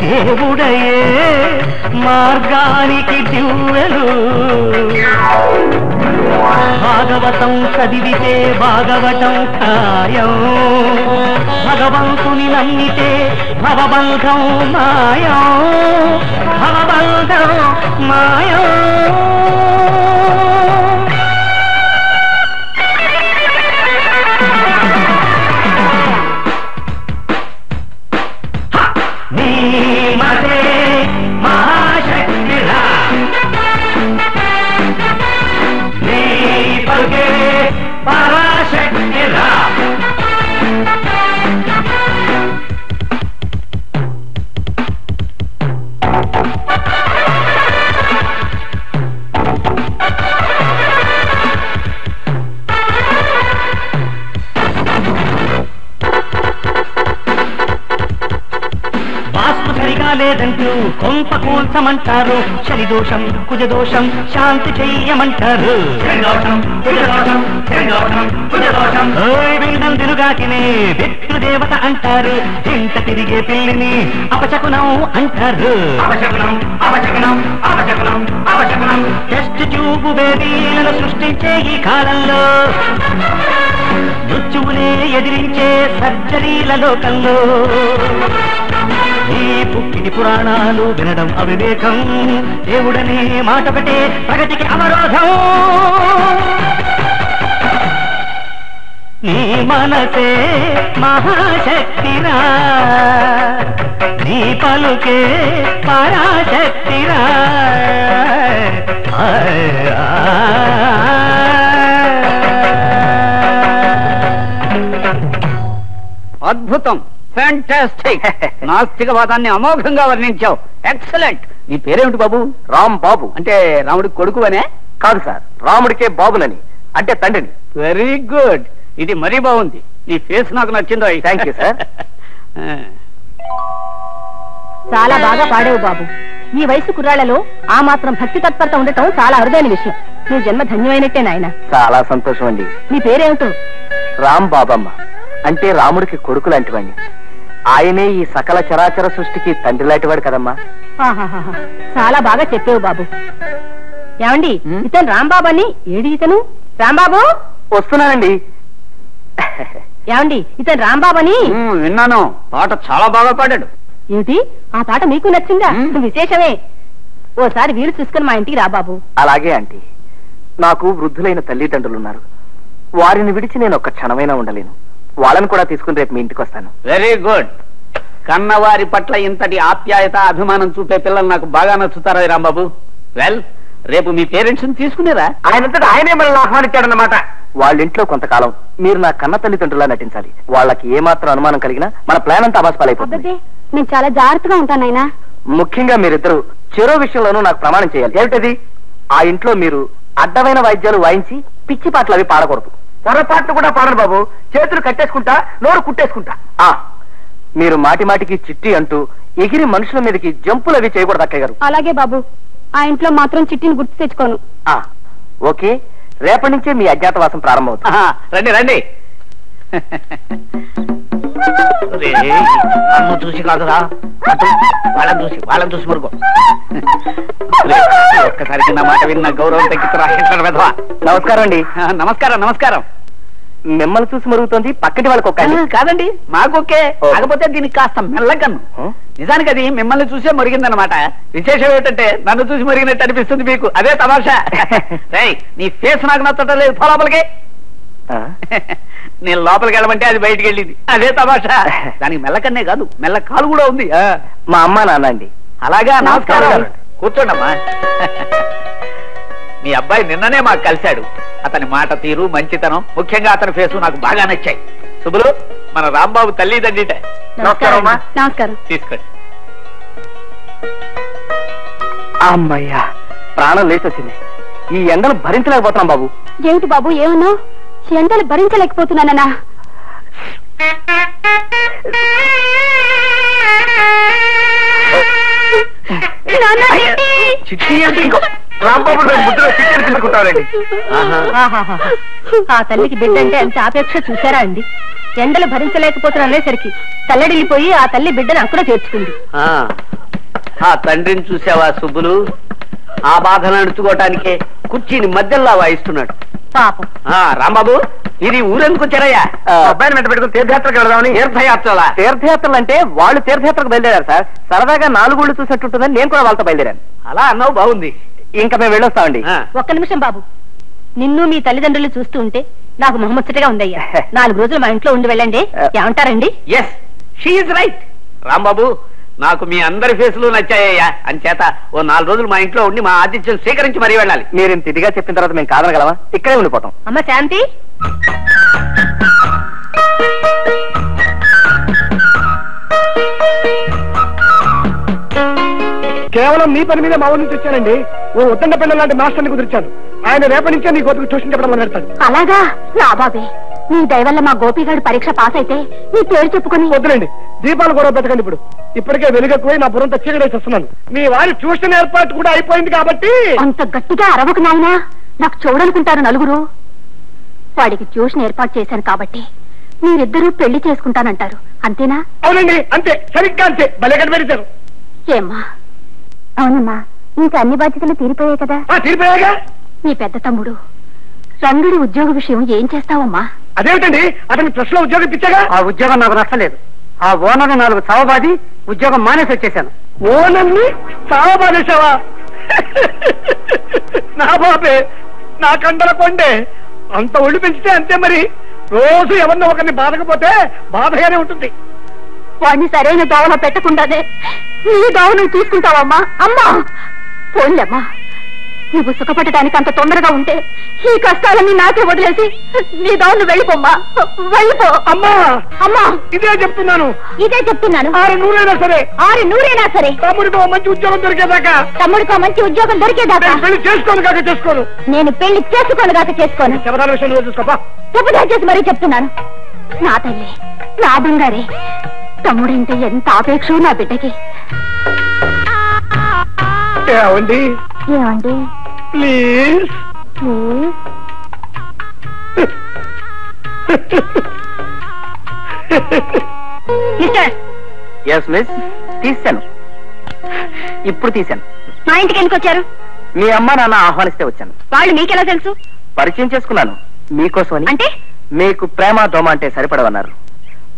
దేవుడయే మార్గానికి దివ్వెలు భాగవతం చదివితే భాగవతం ఖాయం భగవంతుని నమ్మితే భవబంధం మాయం భవబంధం మాయం నీమదే మహాశక్తిరా నీ పలుకే పరాశక్తిరా లేదంటూ కొంప కూల్చమంటారు శనిదోషం కుజదోషం శాంతి చెయ్యమంటారు విండం తిరుగాకినే పితృదేవత అంటారు ఇంట తిరిగే పిల్లిని అపశకునం అంటారు టెస్ట్ ట్యూబ్ బేబీలను సృష్టించే ఈ కాలంలో మృత్యువునే ఎదిరించే సర్జరీల లోకంలో ఈ పుక్కిటి పురాణాలు వినడం అవివేకం దేవుడనే మాటొకటే ప్రగతికి అవరోధం నీ మనసే మహాశక్తిరా నీ పలుకే పరాశక్తిరా అద్భుతం ఫ్యాంటాస్టిక్ నాస్తికవాదాన్ని అమోఘంగా వర్ణించావు ఎక్సలెంట్ నీ పేరేమిటి బాబు రామ్ బాబు అంటే రాముడికి కొడుకు అనే కాదు సార్ రాముడికే బాబునని అంటే తండ్రిని వెరీ గుడ్ ఇది మరీ బాగుంది నీ ఫేస్ నాకు నచ్చిందో థ్యాంక్ యూ సార్ చాలా బాగా పాడేవు బాబు ఈ వయసు కుర్రాళ్లలో ఆ మాత్రం భక్తి తత్పరత ఉండటం చాలా అరుదైన విషయం నీ జన్మ ధన్యమైనట్టే నాయన చాలా సంతోషం అండి నీ పేరేమిటో రామ్ బాబమ్మ అంటే రాముడికి కొడుకు లాంటివాడిని ఆయనే ఈ సకల చరాచర సృష్టికి తండ్రి లాంటివాడు కదమ్మా చాలా బాగా చెప్పేవు బాబు ఏమండి ఇతను రాంబాబు అని ఏడి ఇతను రాంబాబు వస్తున్నానండి ఏమండి ఇతను రాంబాబు అని విన్నాను పాట చాలా బాగా పాడాడు ఏమిటి ఆ పాట మీకు నచ్చిందా విశేషమే ఓసారి వీలు చూసుకుని మా ఇంటికి రా బాబు అలాగే ఆంటీ నాకు వృద్ధులైన తల్లిదండ్రులున్నారు వారిని విడిచి నేను ఒక్క క్షణమైనా ఉండలేను వాళ్ళని కూడా తీసుకుని రేపు మీ ఇంటికి వస్తాను వెరీ గుడ్ కన్నవారి పట్ల ఇంతటి ఆప్యాయత అభిమానం చూపే పిల్లలు నాకు బాగా నచ్చుతారా రాంబాబు వెల్ రేపు మీ పేరెంట్స్ ని తీసుకునేరా ఆయనంతటా ఆయనే మనల్ని ఆహ్వానించాడన్నమాట వాళ్ళ ఇంట్లో కొంతకాలం మీరు నా కన్న తల్లిదండ్రులా నటించాలి వాళ్ళకి ఏమాత్రం అనుమానం కలిగినా మన ప్లాన్ అంతా అబాస్పాలైపోతుంది నేను చాలా జాగ్రత్తగా ఉంటానైనా ముఖ్యంగా మీరిద్దరు చెరో విషయంలోనూ నాకు ప్రమాణం చేయాలి ఏమిటది ఆ ఇంట్లో మీరు అడ్డమైన వాయిద్యాలు వాయించి పిచ్చి పాటలు అవి పాడకూడదు పొరపాట్లు కూడా పాడరు బాబు చేతులు కట్టేసుకుంటా నోరు కుట్టేసుకుంటా మీరు మాటి మాటికి చిట్టి అంటూ ఎగిరి మనుషుల మీదకి జంపులు అవి చేయకూడదు అక్కయ్య గారు అలాగే బాబు ఆ ఇంట్లో మాత్రం చిట్టిని గుర్తు తెచ్చుకోను ఓకే రేపటి నుంచే మీ అజ్ఞాతవాసం ప్రారంభమవుతుంది రండి రండి నన్ను చూసి కాదురా వాళ్ళని చూసి మరుగో ఒక్కసారికి నా మాట విన్న గౌరవం తగ్గితురా వెధవా నమస్కారం అండి నమస్కారం నమస్కారం మిమ్మల్ని చూసి మరుగుతోంది పక్కటి వాళ్ళకి ఒక్క కాదండి మాకొకే కాకపోతే దీనికి కాస్త మెల్లకన్ను నిజానికి అది మిమ్మల్ని చూసే మరిగిందనమాట విశేషం ఏంటంటే నన్ను చూసి మరిగినట్టు అనిపిస్తుంది మీకు అదే తమాషా నీ ఫేస్ నాకు నచ్చటం లేదు లోపలికి నేను లోపలికి వెళ్ళమంటే అది బయటికి వెళ్ళింది అదే తమాషా దానికి మెల్లకన్నే కాదు మెల్ల కాలు కూడా ఉంది మా అమ్మ నాన్న అండి అలాగా నమస్కారం కూర్చోండమ్మా మీ అబ్బాయి నిన్ననే మాకు కలిశాడు అతని మాట తీరు మంచితనం ముఖ్యంగా అతని ఫేసు నాకు బాగా నచ్చాయి శుభులు మన రాంబాబు తల్లిదండ్రిట నమస్కారం తీసుకోండి అమ్మయ్యా ప్రాణం లేచి వచ్చింది ఈ ఎండను భరించలేకపోతున్నాం బాబు ఏమిటి బాబు ఏమన్నా ఎండలు భరించలేకపోతున్నానన్నా చిట్టి అంటే ఇంకో రాంబాబు ముద్దులో చిట్టి తీసుకుంటారండి ఆ తల్లికి బిడ్డ అంటే అంత ఆపేక్ష చూసారా అండి ఎండలు భరించలేకపోతున్నా అనేసరికి తల్లడిల్లిపోయి ఆ తల్లి బిడ్డను అక్కడ చేర్చుకుంది. ఆ తండ్రిని చూసావా సుబ్బులు? ఆ బాధను అణుచుకోవటానికే కుర్చీని మధ్యలో వాయిస్తున్నాడు పాపం. రాంబాబు, ఇది ఊరెందుకు వచ్చారయ్యా? అబ్బాయిని వెంట పెట్టుకుని తీర్థయాత్రకు వెళదామని. తీర్థయాత్రలా? తీర్థయాత్రలు అంటే వాళ్ళు తీర్థయాత్రకు బయలుదేరారు సార్. సరదాగా 4 ఊళ్ళు చూసినట్టుంటుందని నేను కూడా వాళ్ళతో బయలుదేరాను. అలా అన్నావు, బాగుంది. ఇంకా మేము వెళ్ళొస్తామండి. ఒక్క నిమిషం బాబు, నిన్ను మీ తల్లిదండ్రులు చూస్తూ ఉంటే నాకు మొహమ్మచ్చటగా ఉందయ్యా. 4 రోజులు మా ఇంట్లో ఉండి వెళ్ళండి, ఏమంటారండి? Yes, she is right. Rambabu, నాకు మీ అందరి ఫేసులు నచ్చాయ్యా. అంచేత ఓ 4 రోజులు మా ఇంట్లో ఉండి మా ఆతిథ్యం స్వీకరించి మరీ వెళ్ళాలి. మీరు ఇంత ఇదిగా చెప్పిన తర్వాత మేము కాదనగలమా? ఇక్కడే ఉండిపోతాం. అమ్మ శాంతి, కేవలం మీ పని మీద మా ఊరి నుంచి వచ్చానండి. ఓ ఉద్దండ పిల్లల లాంటి మాస్టర్ని కుదిర్చాను. ఆయన రేపటి నుంచే నీ గోపికి ట్యూషన్ చెప్పడం మొదలెడతాడు. అలాగా? నా బాబే, నీ దయవల్ల మా గోపిగాడు పరీక్ష పాస్ అయితే నీ పేరు చెప్పుకుని. వద్దులేండి, దీపాలు కూడా పెట్టకండి. ఇప్పటికే వెలుగెక్కువై నా బుర్రంతా చీకటేసి వస్తున్నాను. మీ వారి ట్యూషన్ ఏర్పాటు కూడా అయిపోయింది కాబట్టి. అంత గట్టిగా అరవకు నాయనా, నాకు చూడనుకుంటారు నలుగురు. వాడికి ట్యూషన్ ఏర్పాటు చేశాను కాబట్టి మీరిద్దరూ పెళ్లి చేసుకుంటానంటారు, అంతేనా? అవునండి, అంతే, సరిగ్గా అంతే. భలే కనిపెట్టారు. ఏమ్మా? అవునమ్మా, ఇంకా అన్ని బాధ్యతలు తీరిపోయాయి కదా. తీరిపోయాగా? నీ పెద్ద తమ్ముడు రంగుడి ఉద్యోగ విషయం ఏం చేస్తావమ్మా? అదేమిటండి, అతని ప్రెస్ లో ఉద్యోగం ఇచ్చాగా? ఆ ఉద్యోగం నాకు నచ్చలేదు. ఆ ఓనర్ని 4 చావబాది ఉద్యోగం మానేసి వచ్చేసాను. ఓనర్ని చావబాదేశావా? నా బాబే, నా కండల కొండే. అంత ఒళ్ళు పెంచితే అంతే మరి. రోజు ఎవరినో ఒకరిని బాధకపోతే బాధగానే ఉంటుంది. వాడిని సరైన దోవన పెట్టకుండానే నీ దోవ నువ్వు తీసుకుంటావమ్మా? అమ్మా పోన్లేమ్మా, నువ్వు సుఖపడటానికి అంత తొందరగా ఉంటే ఈ కష్టాలన్నీ నాకే వదిలేసి నీ దోవను వెళ్ళిపోమ్మా, వెళ్ళిపో. అమ్మా అమ్మా, ఇదే చెప్తున్నాను. 6 నూరైనా సరే, 6 నూరైనా సరే తమ్ముడికో మంచి ఉద్యోగం దొరికేదాకా, తమ్ముడికో మంచి ఉద్యోగం దొరికేదాకా పెళ్లి చేసుకోను కాక చేసుకోను. నేను పెళ్లి చేసుకోను కాక చేసుకోను. శబదాల విషయం నువ్వు చూసుకోపా. శపథం చేసి మరీ చెప్తున్నాను. నా తల్లి, నా బంగారే, తమ్ముడంటే ఎంత ఆపేక్ష నా బిడ్డకి. ఏమండి? ఏమండి? ప్లీజ్. మిస్టర్. ఎస్ మిస్, తీశాను. ఇప్పుడు తీశాను. మా ఇంటికి ఎందుకు వచ్చారు? మీ అమ్మ నాన్న ఆహ్వానిస్తే వచ్చాను. వాళ్ళు మీకెలా తెలుసు? పరిచయం చేసుకున్నాను మీకోసమని. అంటే? మీకు ప్రేమ దోమ అంటే సరిపడవన్నారు.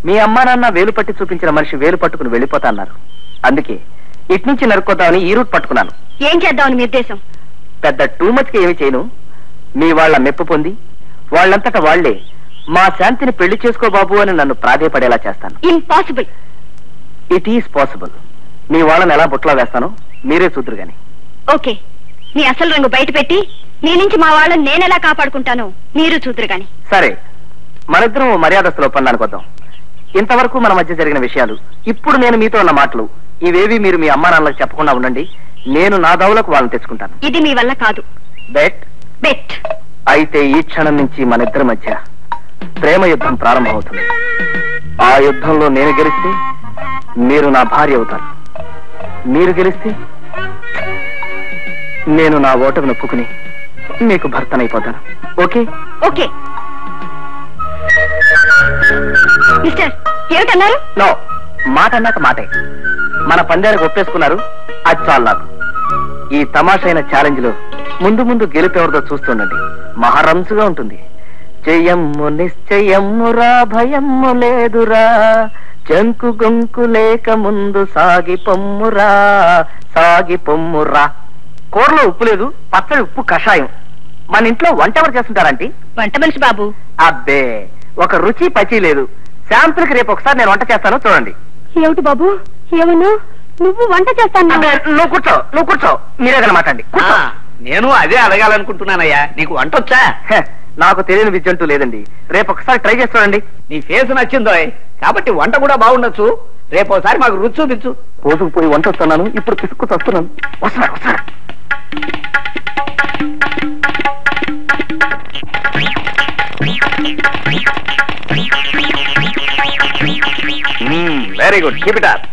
మీ అమ్మా నాన్న వేలు పట్టి చూపించిన మనిషి వేలు పట్టుకుని వెళ్ళిపోతా అన్నారు. అందుకే ఇట్నుంచి నరుక్కోద్దామని ఈ రూట్ పట్టుకున్నాను. ఏం చేద్దామని మీ ఉద్దేశం? పెద్ద టూ మచ్ కి ఏమి చేయను. మీ వాళ్ళ మెప్పు పొంది వాళ్ళంతటా వాళ్లే మా శాంతిని పెళ్లి చేసుకో బాబు అని నన్ను ప్రాధేయపడేలా చేస్తాను. ఇంపాసిబుల్. It is possible. మీ వాళ్ళని ఎలా బుట్టలో వేస్తానో మీరే చూద్దరు గాని. ఓకే, మీ అసలు రంగు బయట పెట్టి మీ నుంచి మా వాళ్ళని నేనెలా కాపాడుకుంటానో మీరు చూద్దరు గాని. సరే, మనిద్దరం మర్యాదస్తులు ఒప్పందానికి వద్దాం. ఇంతవరకు మన మధ్య జరిగిన విషయాలు, ఇప్పుడు నేను మీతో ఉన్న మాటలు, ఇవేవి మీరు మీ అమ్మా నాన్నలకు చెప్పకుండా ఉండండి. నేను నా దౌలకు వాళ్ళని తెచ్చుకుంటాను. ఇది మీ వల్ల కాదు. బెట్? బెట్. అయితే ఈ క్షణం నుంచి మన ఇద్దరి మధ్య ప్రేమ యుద్ధం ప్రారంభమవుతుంది. ఆ యుద్ధంలో నేను గెలిస్తే మీరు నా భార్య అవుతారు. మీరు గెలిస్తే నేను నా ఓటమి నొప్పుకుని మీకు భర్తనైపోతాను. ఓకే? ఓకే. మిస్టర్, ఏమిటన్నారు? నో, మాట అన్నాక మాటే. మన పందానికి ఒప్పేసుకున్నారు, అది చాలు నాకు. ఈ తమాషైన ఛాలెంజ్ లో ముందు ముందు గెలుపెవరిదో చూస్తుండండి. మహారంసుగా ఉంటుంది. జయమ్ము నిశ్చయమ్మురా, భయమ్ము లేదురా, జంకు గొంకు లేక ముందు సాగి పొమ్మురా, సాగి పొమ్మురా. కూరలో ఉప్పు లేదు, పచ్చడి ఉప్పు కషాయం. మన ఇంట్లో వంట ఎవరు చేస్తుంటారంటే? వంట మనిషి బాబు. అబ్బే, ఒక రుచి పచి లేదు. శాంపుల్కి రేపు ఒకసారి నేను వంట చేస్తాను, చూడండి. ఏమిటి బాబు, ఏమన్నా? నువ్వు వంట చేస్తాను? నువ్వు కూర్చో, నువ్వు కూర్చో. మీరేదైనా మాట్లాడండి. నేను అదే అడగాలనుకుంటున్నానయ్యా. నీకు వంట వచ్చా? నాకు తెలియని విద్య అంటూ లేదండి. రేపు ఒకసారి ట్రై చేసి చూడండి. నీ ఫేస్ నచ్చిందో కాబట్టి వంట కూడా బాగుండొచ్చు. రేపు ఒకసారి మాకు రుచి చూపించు. పోసుకు పోయి వంట వస్తున్నాను, ఇప్పుడు పిసుక్కు వస్తున్నాను. వస్తున్నా వస్తున్నా. Very good, keep it up.